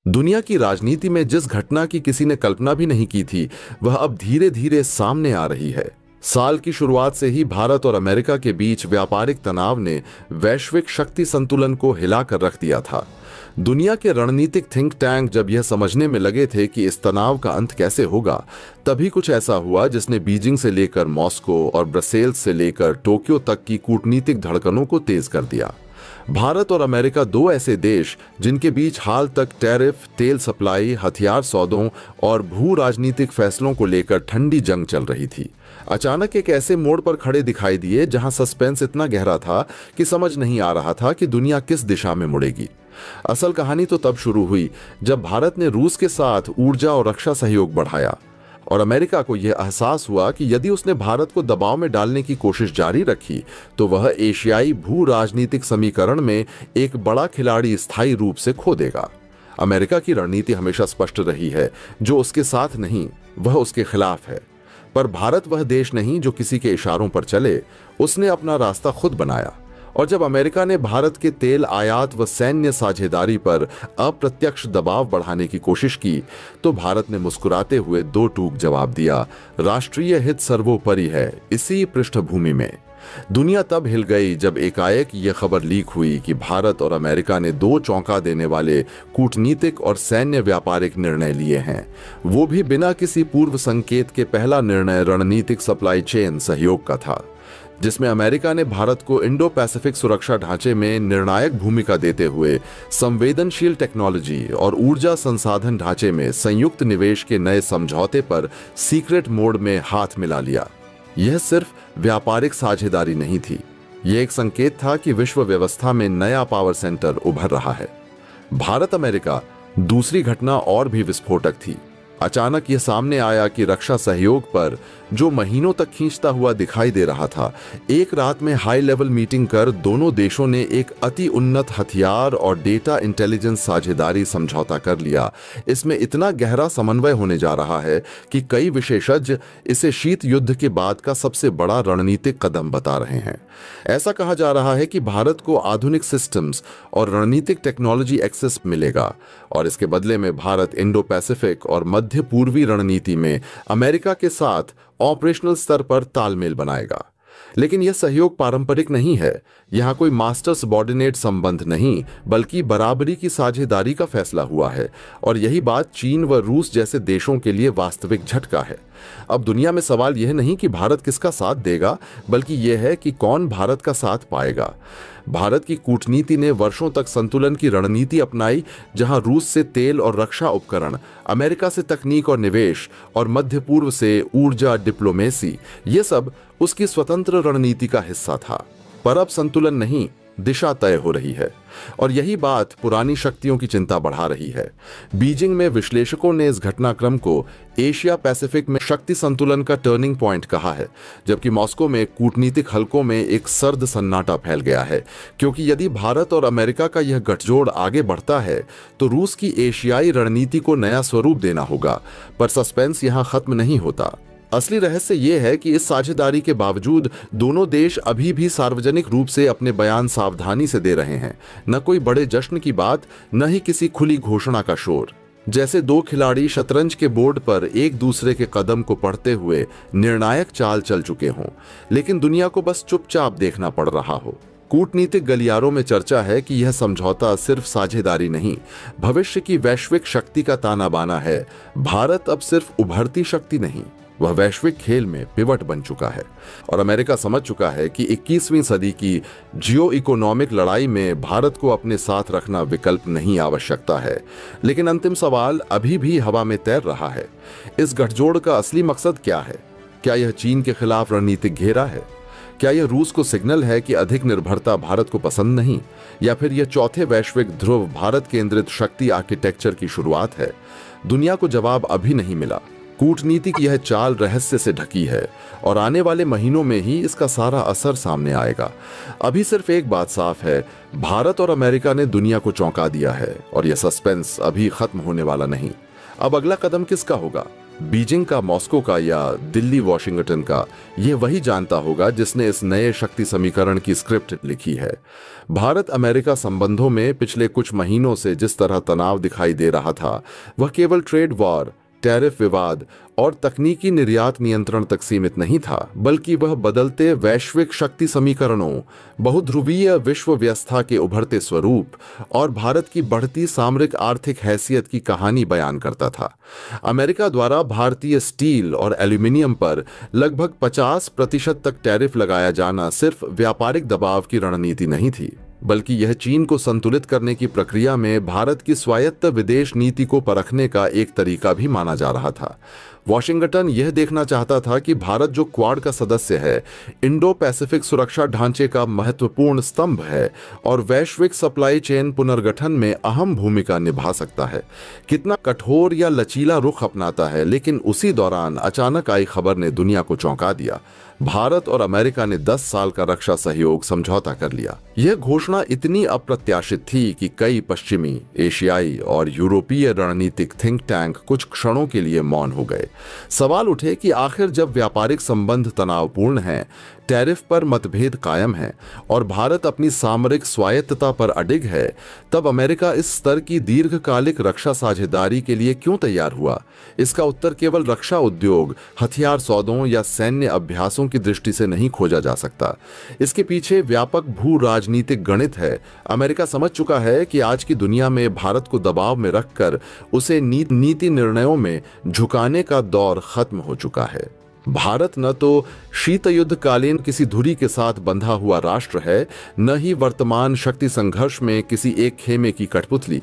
दुनिया की राजनीति में जिस घटना की किसी ने कल्पना भी नहीं की थी, वह अब धीरे धीरे सामने आ रही है। साल की शुरुआत से ही भारत और अमेरिका के बीच व्यापारिक तनाव ने वैश्विक शक्ति संतुलन को हिलाकर रख दिया था। दुनिया के रणनीतिक थिंक टैंक जब यह समझने में लगे थे कि इस तनाव का अंत कैसे होगा, तभी कुछ ऐसा हुआ जिसने बीजिंग से लेकर मॉस्को और ब्रसेल्स से लेकर टोक्यो तक की कूटनीतिक धड़कनों को तेज कर दिया। भारत और अमेरिका दो ऐसे देश जिनके बीच हाल तक टैरिफ, तेल सप्लाई, हथियार सौदों और भू राजनीतिक फैसलों को लेकर ठंडी जंग चल रही थी, अचानक एक ऐसे मोड़ पर खड़े दिखाई दिए जहां सस्पेंस इतना गहरा था कि समझ नहीं आ रहा था कि दुनिया किस दिशा में मुड़ेगी। असल कहानी तो तब शुरू हुई जब भारत ने रूस के साथ ऊर्जा और रक्षा सहयोग बढ़ाया और अमेरिका को यह एहसास हुआ कि यदि उसने भारत को दबाव में डालने की कोशिश जारी रखी तो वह एशियाई भू राजनीतिक समीकरण में एक बड़ा खिलाड़ी स्थायी रूप से खो देगा। अमेरिका की रणनीति हमेशा स्पष्ट रही है, जो उसके साथ नहीं वह उसके खिलाफ है। पर भारत वह देश नहीं जो किसी के इशारों पर चले, उसने अपना रास्ता खुद बनाया। और जब अमेरिका ने भारत के तेल आयात व सैन्य साझेदारी पर अप्रत्यक्ष दबाव बढ़ाने की कोशिश की, तो भारत ने मुस्कुराते हुए दो टूक जवाब दिया, राष्ट्रीय हित सर्वोपरि है। इसी पृष्ठभूमि में दुनिया तब हिल गई जब एकाएक यह खबर लीक हुई कि भारत और अमेरिका ने दो चौंका देने वाले कूटनीतिक और सैन्य व्यापारिक निर्णय लिए हैं, वो भी बिना किसी पूर्व संकेत के। पहला निर्णय रणनीतिक सप्लाई चेन सहयोग का था, जिसमें अमेरिका ने भारत को इंडो पैसिफिक सुरक्षा ढांचे में निर्णायक भूमिका देते हुए संवेदनशील टेक्नोलॉजी और ऊर्जा संसाधन ढांचे में संयुक्त निवेश के नए समझौते पर सीक्रेट मोड में हाथ मिला लिया। यह सिर्फ व्यापारिक साझेदारी नहीं थी, यह एक संकेत था कि विश्व व्यवस्था में नया पावर सेंटर उभर रहा है। भारत अमेरिका दूसरी घटना और भी विस्फोटक थी। अचानक यह सामने आया कि रक्षा सहयोग पर जो महीनों तक खींचता हुआ दिखाई दे रहा था, एक रात में हाई लेवल मीटिंग कर दोनों देशों ने एक अति उन्नत हथियार और डेटा इंटेलिजेंस साझेदारी समझौता कर लिया। इसमें इतना गहरा समन्वय होने जा रहा है कि कई विशेषज्ञ इसे शीत युद्ध के बाद का सबसे बड़ा रणनीतिक कदम बता रहे हैं। ऐसा कहा जा रहा है कि भारत को आधुनिक सिस्टम्स और रणनीतिक टेक्नोलॉजी एक्सेस मिलेगा और इसके बदले में भारत इंडो पैसिफिक और मध्य पूर्वी रणनीति में अमेरिका के साथ ऑपरेशनल स्तर पर तालमेल बनाएगा। लेकिन यह सहयोग पारंपरिक नहीं है। यहां कोई मास्टर सबऑर्डिनेट संबंध नहीं, बल्कि बराबरी की साझेदारी का फैसला हुआ है। और यही बात चीन व रूस जैसे देशों के लिए वास्तविक झटका है। अब दुनिया में सवाल यह नहीं कि भारत किसका साथ देगा, बल्कि यह है कि कौन भारत का साथ पाएगा। भारत की कूटनीति ने वर्षों तक संतुलन की रणनीति अपनाई, जहां रूस से तेल और रक्षा उपकरण, अमेरिका से तकनीक और निवेश और मध्य पूर्व से ऊर्जा डिप्लोमेसी, ये सब उसकी स्वतंत्र रणनीति का हिस्सा था। पर अब संतुलन नहीं, दिशा तय हो रही है और यही बात पुरानी शक्तियों की चिंता बढ़ा रही है। बीजिंग में विश्लेषकों ने इस घटनाक्रम को एशिया पैसिफिक में शक्ति संतुलन का टर्निंग पॉइंट कहा है, जबकि मॉस्को में कूटनीतिक हलकों में एक सर्द सन्नाटा फैल गया है, क्योंकि यदि भारत और अमेरिका का यह गठजोड़ आगे बढ़ता है तो रूस की एशियाई रणनीति को नया स्वरूप देना होगा। पर सस्पेंस यहां खत्म नहीं होता। असली रहस्य यह है कि इस साझेदारी के बावजूद दोनों देश अभी भी सार्वजनिक रूप से अपने बयान सावधानी से दे रहे हैं। न कोई बड़े जश्न की बात, न ही किसी खुली घोषणा का शोर। जैसे दो खिलाड़ी शतरंज के बोर्ड पर एक दूसरे के कदम को पढ़ते हुए निर्णायक चाल चल चुके हों, लेकिन दुनिया को बस चुपचाप देखना पड़ रहा हो। कूटनीतिक गलियारों में चर्चा है कि यह समझौता सिर्फ साझेदारी नहीं, भविष्य की वैश्विक शक्ति का ताना बाना है। भारत अब सिर्फ उभरती शक्ति नहीं, वह वैश्विक खेल में पिवट बन चुका है और अमेरिका समझ चुका है कि 21वीं सदी की जियो इकोनॉमिक लड़ाई में भारत को अपने साथ रखना विकल्प नहीं, आवश्यकता है। लेकिन अंतिम सवाल अभी भी हवा में तैर रहा है। इस गठजोड़ का असली मकसद क्या है? क्या यह चीन के खिलाफ रणनीतिक घेरा है? क्या यह रूस को सिग्नल है कि अधिक निर्भरता भारत को पसंद नहीं? या फिर यह चौथे वैश्विक ध्रुव भारत केंद्रित शक्ति आर्किटेक्चर की शुरुआत है? दुनिया को जवाब अभी नहीं मिला। कूटनीति की यह चाल रहस्य से ढकी है और आने वाले महीनों में ही इसका सारा असर सामने आएगा। अभी सिर्फ एक बात साफ है, भारत और अमेरिका ने दुनिया को चौंका दिया है और यह सस्पेंस अभी खत्म होने वाला नहीं। अब अगला कदम किसका होगा? बीजिंग का मॉस्को का या दिल्ली वॉशिंगटन का, यह वही जानता होगा जिसने इस नए शक्ति समीकरण की स्क्रिप्ट लिखी है। भारत अमेरिका संबंधों में पिछले कुछ महीनों से जिस तरह तनाव दिखाई दे रहा था, वह केवल ट्रेड वॉर, टैरिफ विवाद और तकनीकी निर्यात नियंत्रण तक सीमित नहीं था, बल्कि वह बदलते वैश्विक शक्ति समीकरणों, बहुध्रुवीय विश्व व्यवस्था के उभरते स्वरूप और भारत की बढ़ती सामरिक आर्थिक हैसियत की कहानी बयान करता था। अमेरिका द्वारा भारतीय स्टील और एल्यूमिनियम पर लगभग 50% तक टैरिफ लगाया जाना सिर्फ व्यापारिक दबाव की रणनीति नहीं थी, बल्कि यह चीन को संतुलित करने की प्रक्रिया में भारत की स्वायत्त विदेश नीति को परखने का एक तरीका भी माना जा रहा था। वॉशिंगटन यह देखना चाहता था कि भारत, जो क्वाड का सदस्य है, इंडो पैसिफिक सुरक्षा ढांचे का महत्वपूर्ण स्तंभ है और वैश्विक सप्लाई चेन पुनर्गठन में अहम भूमिका निभा सकता है, कितना कठोर या लचीला रुख अपनाता है। लेकिन उसी दौरान अचानक आई खबर ने दुनिया को चौंका दिया। भारत और अमेरिका ने 10 साल का रक्षा सहयोग समझौता कर लिया। यह घोषणा इतनी अप्रत्याशित थी कि कई पश्चिमी, एशियाई और यूरोपीय रणनीतिक थिंक टैंक कुछ क्षणों के लिए मौन हो गए। सवाल उठे कि आखिर जब व्यापारिक संबंध तनावपूर्ण हैं, टैरिफ पर मतभेद कायम है और भारत अपनी सामरिक स्वायत्तता पर अडिग है, तब अमेरिका इस स्तर की दीर्घकालिक रक्षा साझेदारी के लिए क्यों तैयार हुआ? इसका उत्तर केवल रक्षा उद्योग, हथियार सौदों या सैन्य अभ्यासों की दृष्टि से नहीं खोजा जा सकता। इसके पीछे व्यापक भू राजनीतिक गणित है। अमेरिका समझ चुका है कि आज की दुनिया में भारत को दबाव में रखकर उसे नीति निर्णयों में झुकाने का दौर खत्म हो चुका है। भारत न तो शीत युद्धकालीन किसी धुरी के साथ बंधा हुआ राष्ट्र है, न ही वर्तमान शक्ति संघर्ष में किसी एक खेमे की कठपुतली।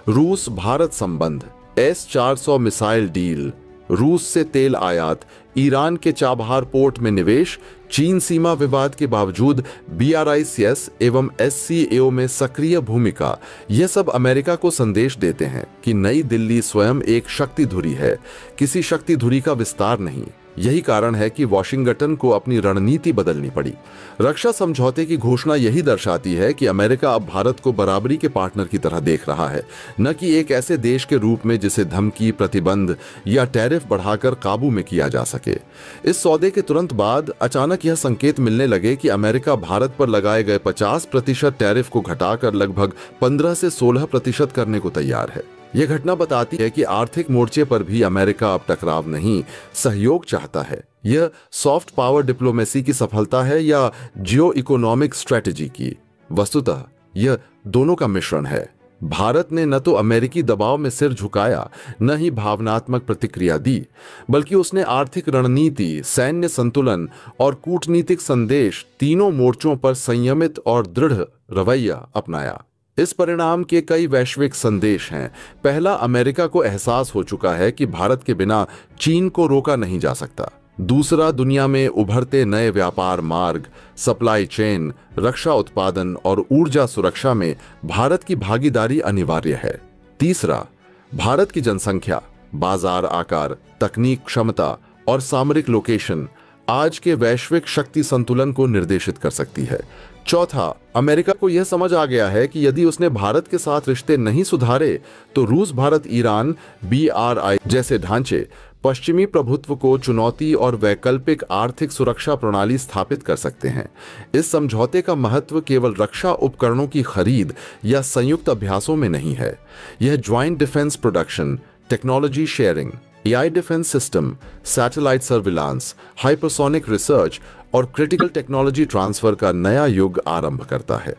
रूस भारत संबंध, S-400 मिसाइल डील, रूस से तेल आयात, ईरान के चाबहार पोर्ट में निवेश, चीन सीमा विवाद के बावजूद BRICS एवं SCAO में सक्रिय भूमिका, यह सब अमेरिका को संदेश देते हैं कि नई दिल्ली स्वयं एक शक्ति धुरी है, किसी शक्ति धुरी का विस्तार नहीं। यही कारण है कि वॉशिंगटन को अपनी रणनीति बदलनी पड़ी। रक्षा समझौते की घोषणा यही दर्शाती है कि अमेरिका अब भारत को बराबरी के पार्टनर की तरह देख रहा है, न कि एक ऐसे देश के रूप में जिसे धमकी, प्रतिबंध या टैरिफ बढ़ाकर काबू में किया जा सके। इस सौदे के तुरंत बाद अचानक यह संकेत मिलने लगे कि अमेरिका भारत पर लगाए गए 50% टैरिफ को घटाकर लगभग 15 से 16% करने को तैयार है। यह घटना बताती है कि आर्थिक मोर्चे पर भी अमेरिका अब टकराव नहीं, सहयोग चाहता है। यह सॉफ्ट पावर डिप्लोमेसी की सफलता है या जियो इकोनॉमिक स्ट्रेटेजी की? वस्तुतः यह दोनों का मिश्रण है। भारत ने न तो अमेरिकी दबाव में सिर झुकाया, न ही भावनात्मक प्रतिक्रिया दी, बल्कि उसने आर्थिक रणनीति, सैन्य संतुलन और कूटनीतिक संदेश, तीनों मोर्चों पर संयमित और दृढ़ रवैया अपनाया। इस परिणाम के कई वैश्विक संदेश हैं। पहला, अमेरिका को एहसास हो चुका है कि भारत के बिना चीन को रोका नहीं जा सकता। दूसरा, दुनिया में उभरते नए व्यापार मार्ग, सप्लाई चेन, रक्षा उत्पादन और ऊर्जा सुरक्षा में भारत की भागीदारी अनिवार्य है। तीसरा, भारत की जनसंख्या, बाजार आकार, तकनीक क्षमता और सामरिक लोकेशन आज के वैश्विक शक्ति संतुलन को निर्देशित कर सकती है। चौथा, अमेरिका को यह समझ आ गया है कि यदि उसने भारत के साथ रिश्ते नहीं सुधारे तो रूस, भारत, ईरान, BRI जैसे ढांचे पश्चिमी प्रभुत्व को चुनौती और वैकल्पिक आर्थिक सुरक्षा प्रणाली स्थापित कर सकते हैं। इस समझौते का महत्व केवल रक्षा उपकरणों की खरीद या संयुक्त अभ्यासों में नहीं है। यह joint defence production, technology sharing, AI defence system, satellite surveillance, hypersonic research और क्रिटिकल टेक्नोलॉजी ट्रांसफर का नया युग आरंभ करता है।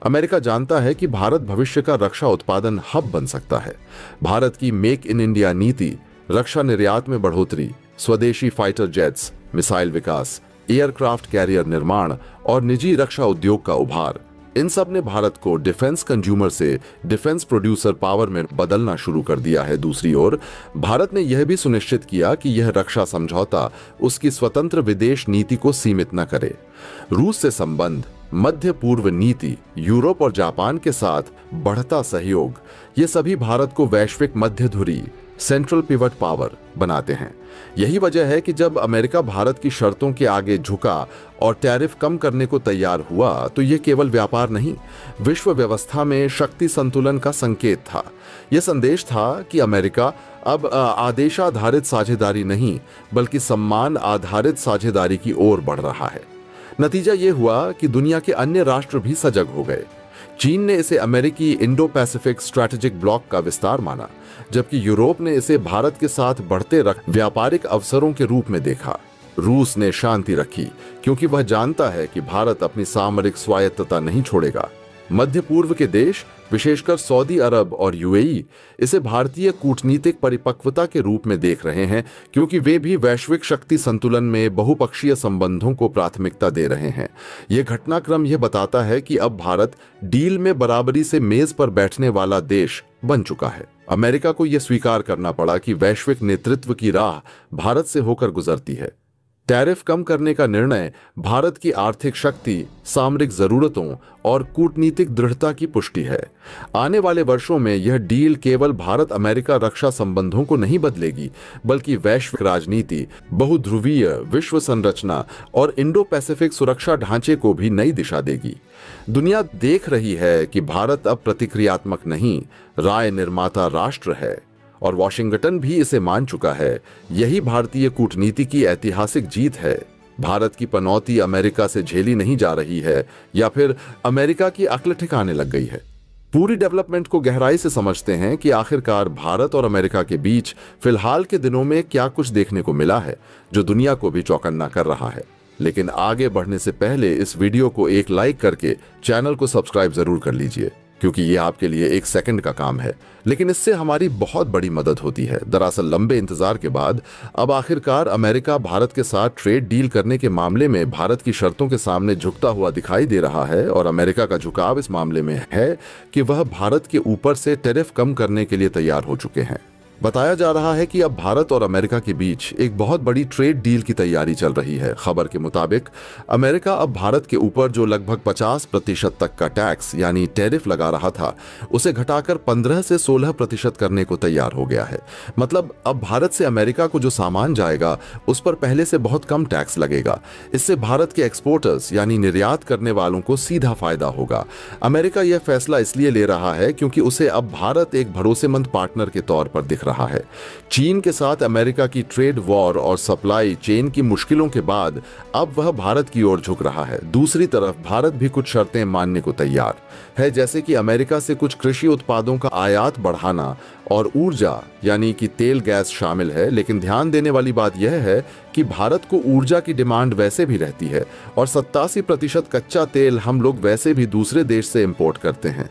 अमेरिका जानता है कि भारत भविष्य का रक्षा उत्पादन हब बन सकता है। भारत की मेक इन इंडिया नीति, रक्षा निर्यात में बढ़ोतरी, स्वदेशी फाइटर जेट्स, मिसाइल विकास, एयरक्राफ्ट कैरियर निर्माण और निजी रक्षा उद्योग का उभार, इन सब ने भारत को डिफेंस कंज्यूमर से डिफेंस प्रोड्यूसर पावर में बदलना शुरू कर दिया है। दूसरी ओर, भारत ने यह भी सुनिश्चित किया कि यह रक्षा समझौता उसकी स्वतंत्र विदेश नीति को सीमित न करे। रूस से संबंध, मध्य पूर्व नीति, यूरोप और जापान के साथ बढ़ता सहयोग, ये सभी भारत को वैश्विक मध्य धुरी, सेंट्रल पिवट पावर बनाते हैं। यही वजह है कि जब अमेरिका भारत की शर्तों के आगे झुका और टैरिफ कम करने को तैयार हुआ तो यह केवल व्यापार नहीं, विश्व व्यवस्था में शक्ति संतुलन का संकेत था। यह संदेश था कि अमेरिका अब आदेशाधारित साझेदारी नहीं बल्कि सम्मान आधारित साझेदारी की ओर बढ़ रहा है। नतीजा यह हुआ कि दुनिया के अन्य राष्ट्र भी सजग हो गए। चीन ने इसे अमेरिकी इंडो पैसिफिक स्ट्रैटेजिक ब्लॉक का विस्तार माना, जबकि यूरोप ने इसे भारत के साथ बढ़ते व्यापारिक अवसरों के रूप में देखा। रूस ने शांति रखी क्योंकि वह जानता है कि भारत अपनी सामरिक स्वायत्तता नहीं छोड़ेगा। मध्य पूर्व के देश, विशेषकर सऊदी अरब और यूएई, इसे भारतीय कूटनीतिक परिपक्वता के रूप में देख रहे हैं क्योंकि वे भी वैश्विक शक्ति संतुलन में बहुपक्षीय संबंधों को प्राथमिकता दे रहे हैं। यह घटनाक्रम यह बताता है कि अब भारत डील में बराबरी से मेज पर बैठने वाला देश बन चुका है। अमेरिका को यह स्वीकार करना पड़ा कि वैश्विक नेतृत्व की राह भारत से होकर गुजरती है। टैरिफ कम करने का निर्णय भारत की आर्थिक शक्ति, सामरिक जरूरतों और कूटनीतिक दृढ़ता की पुष्टि है। आने वाले वर्षों में यह डील केवल भारत अमेरिका रक्षा संबंधों को नहीं बदलेगी बल्कि वैश्विक राजनीति, बहुध्रुवीय विश्व संरचना और इंडो पैसिफिक सुरक्षा ढांचे को भी नई दिशा देगी। दुनिया देख रही है कि भारत अब प्रतिक्रियात्मक नहीं, राय निर्माता राष्ट्र है और वॉशिंगटन भी इसे मान चुका है। यही भारतीय कूटनीति की ऐतिहासिक जीत है। भारत की पनौती अमेरिका से झेली नहीं जा रही है या फिर अमेरिका की अक्ल ठिकाने लग गई है। पूरी डेवलपमेंट को गहराई से समझते हैं कि आखिरकार भारत और अमेरिका के बीच फिलहाल के दिनों में क्या कुछ देखने को मिला है जो दुनिया को भी चौकन्ना कर रहा है। लेकिन आगे बढ़ने से पहले इस वीडियो को एक लाइक करके चैनल को सब्सक्राइब जरूर कर लीजिए, क्योंकि ये आपके लिए 1 सेकंड का काम है, लेकिन इससे हमारी बहुत बड़ी मदद होती है। दरअसल लंबे इंतजार के बाद अब आखिरकार अमेरिका भारत के साथ ट्रेड डील करने के मामले में भारत की शर्तों के सामने झुकता हुआ दिखाई दे रहा है और अमेरिका का झुकाव इस मामले में है कि वह भारत के ऊपर से टैरिफ कम करने के लिए तैयार हो चुके हैं। बताया जा रहा है कि अब भारत और अमेरिका के बीच एक बहुत बड़ी ट्रेड डील की तैयारी चल रही है। खबर के मुताबिक अमेरिका अब भारत के ऊपर जो लगभग 50% तक का टैक्स यानी टैरिफ लगा रहा था उसे घटाकर 15 से 16% करने को तैयार हो गया है। मतलब अब भारत से अमेरिका को जो सामान जाएगा उस पर पहले से बहुत कम टैक्स लगेगा। इससे भारत के एक्सपोर्टर्स यानी निर्यात करने वालों को सीधा फायदा होगा। अमेरिका यह फैसला इसलिए ले रहा है क्योंकि उसे अब भारत एक भरोसेमंद पार्टनर के तौर पर दिख रहा है। चीन के साथ अमेरिका की ट्रेड वॉर और सप्लाई चेन की मुश्किलों के बाद अब वह भारत की ओर झुक रहा है। दूसरी तरफ भारत भी कुछ शर्तें मानने को तैयार है, जैसे कि अमेरिका से कुछ कृषि उत्पादों का आयात बढ़ाना और ऊर्जा यानी कि तेल गैस शामिल है। लेकिन ध्यान देने वाली बात यह है कि भारत को ऊर्जा की डिमांड वैसे भी रहती है और 87% कच्चा तेल हम लोग वैसे भी दूसरे देश से इंपोर्ट करते हैं।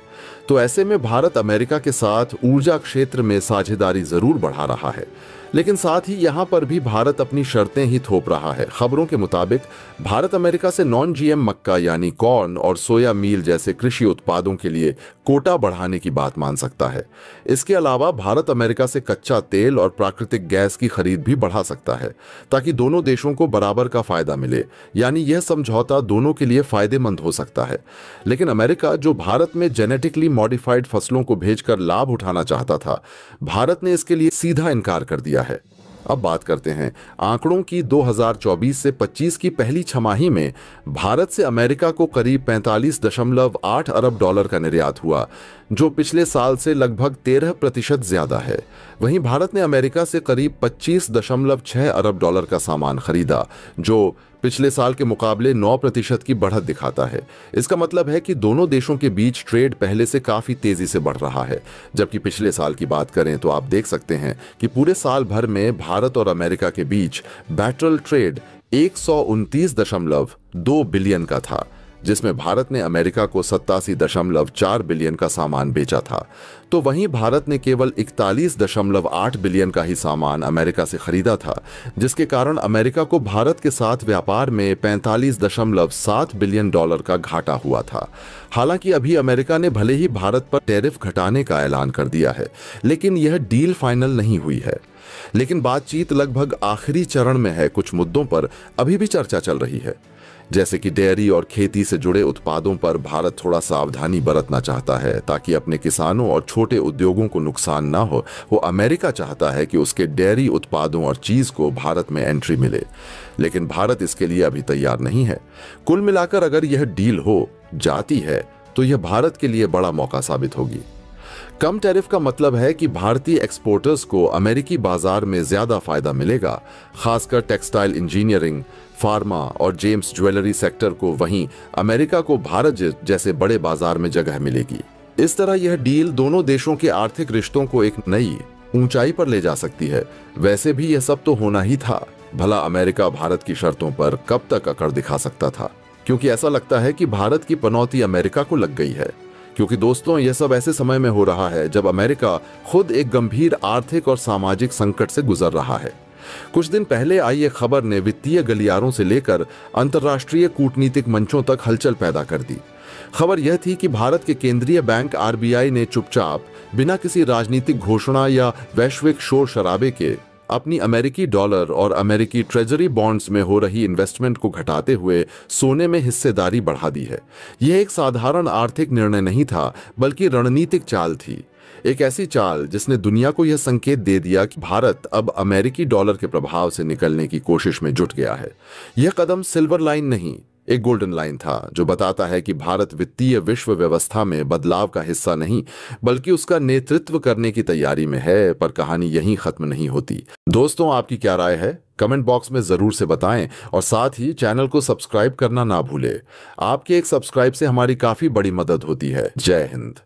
तो ऐसे में भारत अमेरिका के साथ ऊर्जा क्षेत्र में साझेदारी जरूर बढ़ा रहा है, लेकिन साथ ही यहां पर भी भारत अपनी शर्तें ही थोप रहा है। खबरों के मुताबिक भारत अमेरिका से नॉन जीएम मक्का यानी कॉर्न और सोया मील जैसे कृषि उत्पादों के लिए कोटा बढ़ाने की बात मान सकता है। इसके अलावा भारत अमेरिका से कच्चा तेल और प्राकृतिक गैस की खरीद भी बढ़ा सकता है ताकि दोनों देशों को बराबर का फायदा मिले, यानी यह समझौता दोनों के लिए फायदेमंद हो सकता है। लेकिन अमेरिका जो भारत में जेनेटिकली मॉडिफाइड फसलों को भेजकर लाभ उठाना चाहता था, भारत ने इसके लिए सीधा इनकार कर दिया है। अब बात करते हैं आंकड़ों की। 2024 से 25 की पहली छमाही में भारत से अमेरिका को करीब 45.8 अरब डॉलर का निर्यात हुआ, जो पिछले साल से लगभग 13% ज्यादा है। वहीं भारत ने अमेरिका से करीब 25.6 अरब डॉलर का सामान खरीदा, जो पिछले साल के मुकाबले 9% की बढ़त दिखाता है। इसका मतलब है कि दोनों देशों के बीच ट्रेड पहले से काफी तेजी से बढ़ रहा है। जबकि पिछले साल की बात करें तो आप देख सकते हैं कि पूरे साल भर में भारत और अमेरिका के बीच बैटरल ट्रेड 129.2 बिलियन का था, जिसमें भारत ने अमेरिका को 87.4 बिलियन का सामान बेचा था। तो वहीं भारत ने केवल 41.8 बिलियन का ही सामान अमेरिका से खरीदा था, जिसके कारण अमेरिका को भारत के साथ व्यापार में 45.7 बिलियन डॉलर का घाटा हुआ था। हालांकि अभी अमेरिका ने भले ही भारत पर टैरिफ घटाने का ऐलान कर दिया है, लेकिन यह डील फाइनल नहीं हुई है। लेकिन बातचीत लगभग आखिरी चरण में है। कुछ मुद्दों पर अभी भी चर्चा चल रही है। जैसे कि डेयरी और खेती से जुड़े उत्पादों पर भारत थोड़ा सावधानी बरतना चाहता है ताकि अपने किसानों और छोटे उद्योगों को नुकसान ना हो। वो अमेरिका चाहता है कि उसके डेयरी उत्पादों और चीज को भारत में एंट्री मिले, लेकिन भारत इसके लिए अभी तैयार नहीं है। कुल मिलाकर अगर यह डील हो जाती है तो यह भारत के लिए बड़ा मौका साबित होगी। कम टैरिफ का मतलब है कि भारतीय एक्सपोर्टर्स को अमेरिकी बाजार में ज्यादा फायदा मिलेगा, खासकर टेक्सटाइल इंजीनियरिंग, फार्मा और जेम्स ज्वेलरी सेक्टर को। वहीं अमेरिका को भारत जैसे बड़े बाजार में जगह मिलेगी। इस तरह यह डील दोनों देशों के आर्थिक रिश्तों को एक नई ऊंचाई पर ले जा सकती है। वैसे भी यह सब तो होना ही था, भला अमेरिका भारत की शर्तों पर कब तक अकड़ दिखा सकता था? क्योंकि ऐसा लगता है कि भारत की पनौती अमेरिका को लग गई है। क्योंकि दोस्तों, यह सब ऐसे समय में हो रहा है जब अमेरिका खुद एक गंभीर आर्थिक और सामाजिक संकट से गुजर रहा है। कुछ दिन पहले आई एक खबर ने वित्तीय गलियारों से लेकर अंतर्राष्ट्रीय कूटनीतिक मंचों तक हलचल पैदा कर दी। खबर यह थी कि भारत के केंद्रीय बैंक आरबीआई ने चुपचाप, बिना किसी राजनीतिक घोषणा या वैश्विक शोर शराबे के, अपनी अमेरिकी डॉलर और अमेरिकी ट्रेजरी बॉन्ड्स में हो रही इन्वेस्टमेंट को घटाते हुए सोने में हिस्सेदारी बढ़ा दी है। यह एक साधारण आर्थिक निर्णय नहीं था, बल्कि रणनीतिक चाल थी। एक ऐसी चाल जिसने दुनिया को यह संकेत दे दिया कि भारत अब अमेरिकी डॉलर के प्रभाव से निकलने की कोशिश में जुट गया है। यह कदम सिल्वर लाइन नहीं, एक गोल्डन लाइन था, जो बताता है कि भारत वित्तीय विश्व व्यवस्था में बदलाव का हिस्सा नहीं, बल्कि उसका नेतृत्व करने की तैयारी में है। पर कहानी यहीं खत्म नहीं होती। दोस्तों, आपकी क्या राय है? कमेंट बॉक्स में जरूर से बताएं और साथ ही चैनल को सब्सक्राइब करना ना भूलें। आपके एक सब्सक्राइब से हमारी काफी बड़ी मदद होती है। जय हिंद।